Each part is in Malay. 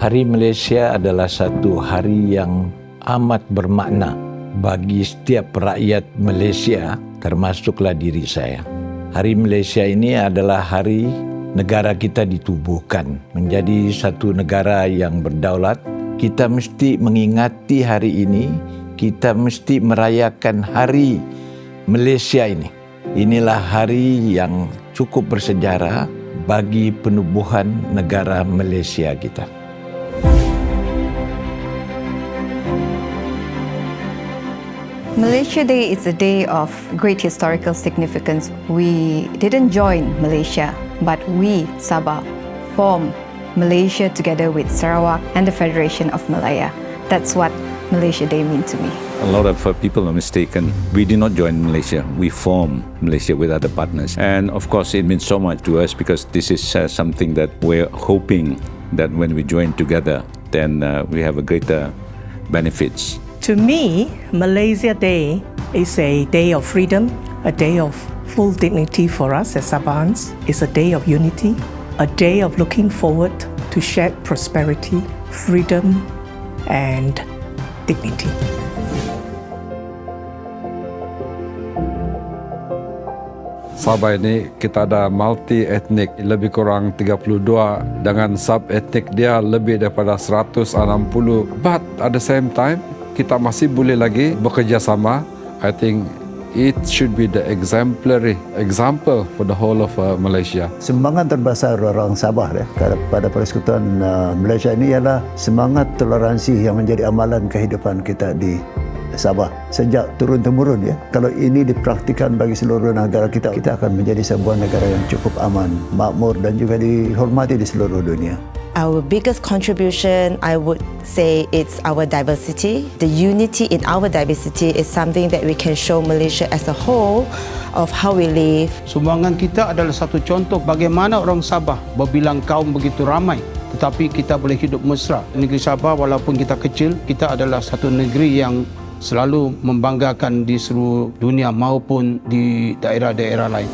Hari Malaysia adalah satu hari yang amat bermakna bagi setiap rakyat Malaysia, termasuklah diri saya. Hari Malaysia ini adalah hari negara kita ditubuhkan menjadi satu negara yang berdaulat. Kita mesti mengingati hari ini, kita mesti merayakan hari Malaysia ini. Inilah hari yang cukup bersejarah bagi penubuhan negara Malaysia kita. Malaysia Day is a day of great historical significance. We didn't join Malaysia, but we, Sabah, formed Malaysia together with Sarawak and the Federation of Malaya. That's what Malaysia Day means to me. A lot of people are mistaken. We did not join Malaysia. We formed Malaysia with other partners. And of course, it means so much to us because this is something that we're hoping that when we join together, then we have a greater benefits. To me, Malaysia Day is a day of freedom, a day of full dignity for us as Sabahans. It's a day of unity, a day of looking forward to shared prosperity, freedom, and dignity. Sabah ini kita ada multi-etnik, lebih kurang 32 dengan sub-etnik dia lebih daripada 160. But at the same time, kita masih boleh lagi bekerja sama. I think it should be the exemplary example for the whole of Malaysia. Semangat terbesar orang Sabah pada Persekutuan Malaysia ini ialah semangat toleransi yang menjadi amalan kehidupan kita di Sabah sejak turun-temurun ya. Kalau ini dipraktikkan bagi seluruh negara kita, kita akan menjadi sebuah negara yang cukup aman, makmur dan juga dihormati di seluruh dunia. Our biggest contribution, I would say, it's our diversity. The unity in our diversity is something that we can show Malaysia as a whole of how we live. Sumbangan kita adalah satu contoh bagaimana orang Sabah berbilang kaum begitu ramai, tetapi kita boleh hidup mesra. Negeri Sabah walaupun kita kecil, kita adalah satu negeri yang selalu membanggakan di seluruh dunia maupun di daerah-daerah lain.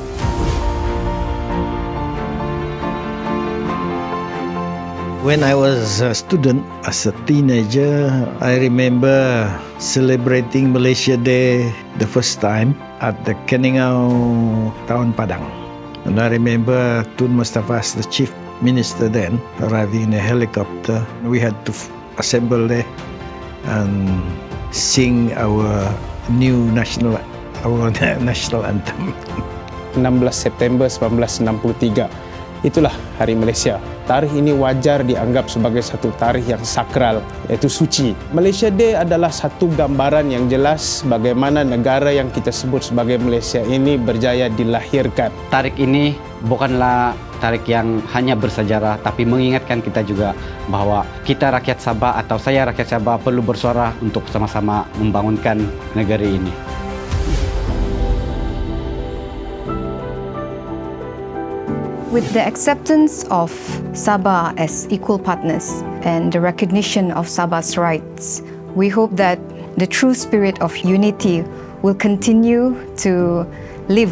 When I was a student, as a teenager, I remember celebrating Malaysia Day the first time at the Keningau Town Padang. And I remember Tun Mustafa, the chief minister then, arriving in a helicopter. We had to assemble there and sing our new national anthem. 16 September 1963. Itulah Hari Malaysia. Tarikh ini wajar dianggap sebagai satu tarikh yang sakral, iaitu suci. Malaysia Day adalah satu gambaran yang jelas bagaimana negara yang kita sebut sebagai Malaysia ini berjaya dilahirkan. Tarikh ini bukanlah tarikh yang hanya bersejarah, tapi mengingatkan kita juga bahawa kita rakyat Sabah atau saya rakyat Sabah perlu bersuara untuk sama-sama membangunkan negeri ini. With the acceptance of Sabah as equal partners and the recognition of Sabah's rights, we hope that the true spirit of unity will continue to live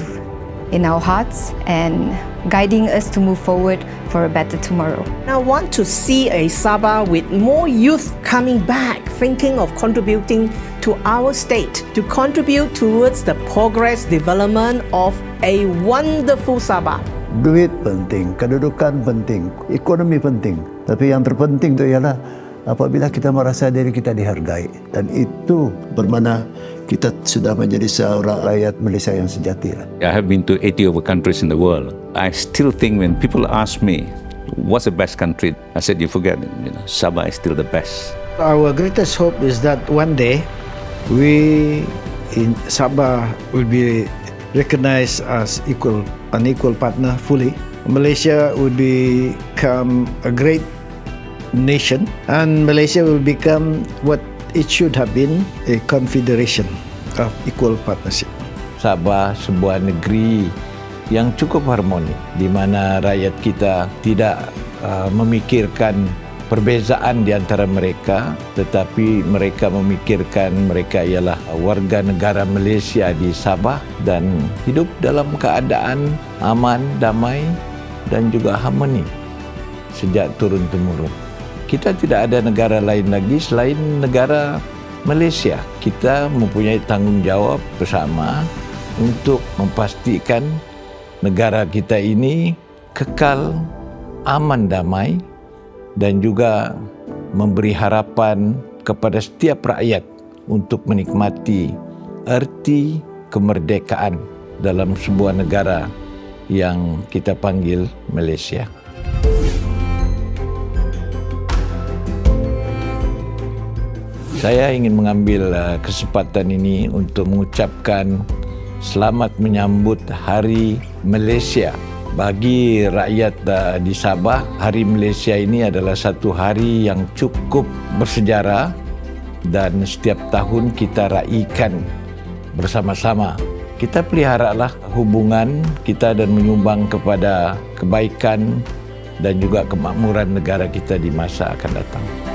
in our hearts and guiding us to move forward for a better tomorrow. I want to see a Sabah with more youth coming back, thinking of contributing to our state, to contribute towards the progress, development of a wonderful Sabah. Duit penting, kedudukan penting, ekonomi penting. Tapi yang terpenting itu ialah apabila kita merasa diri kita dihargai. Dan itu bermakna kita sudah menjadi seorang rakyat Malaysia yang sejati. I have been to 80 over countries in the world. I still think when people ask me, what's the best country? I said, you forget, Sabah is still the best. Our greatest hope is that one day we in Sabah will be recognized as an equal partner fully. Malaysia will become a great nation and Malaysia will become what it should have been, a confederation of equal partnership. Sabah sebuah negeri yang cukup harmoni di mana rakyat kita tidak memikirkan perbezaan di antara mereka, tetapi mereka memikirkan mereka ialah warga negara Malaysia di Sabah dan hidup dalam keadaan aman, damai dan juga harmoni sejak turun-temurun. Kita tidak ada negara lain lagi selain negara Malaysia. Kita mempunyai tanggung jawab bersama untuk memastikan negara kita ini kekal aman damai dan juga memberi harapan kepada setiap rakyat untuk menikmati erti kemerdekaan dalam sebuah negara yang kita panggil Malaysia. Saya ingin mengambil kesempatan ini untuk mengucapkan selamat menyambut Hari Malaysia. Bagi rakyat di Sabah, Hari Malaysia ini adalah satu hari yang cukup bersejarah dan setiap tahun kita raikan bersama-sama. Kita peliharalah hubungan kita dan menyumbang kepada kebaikan dan juga kemakmuran negara kita di masa akan datang.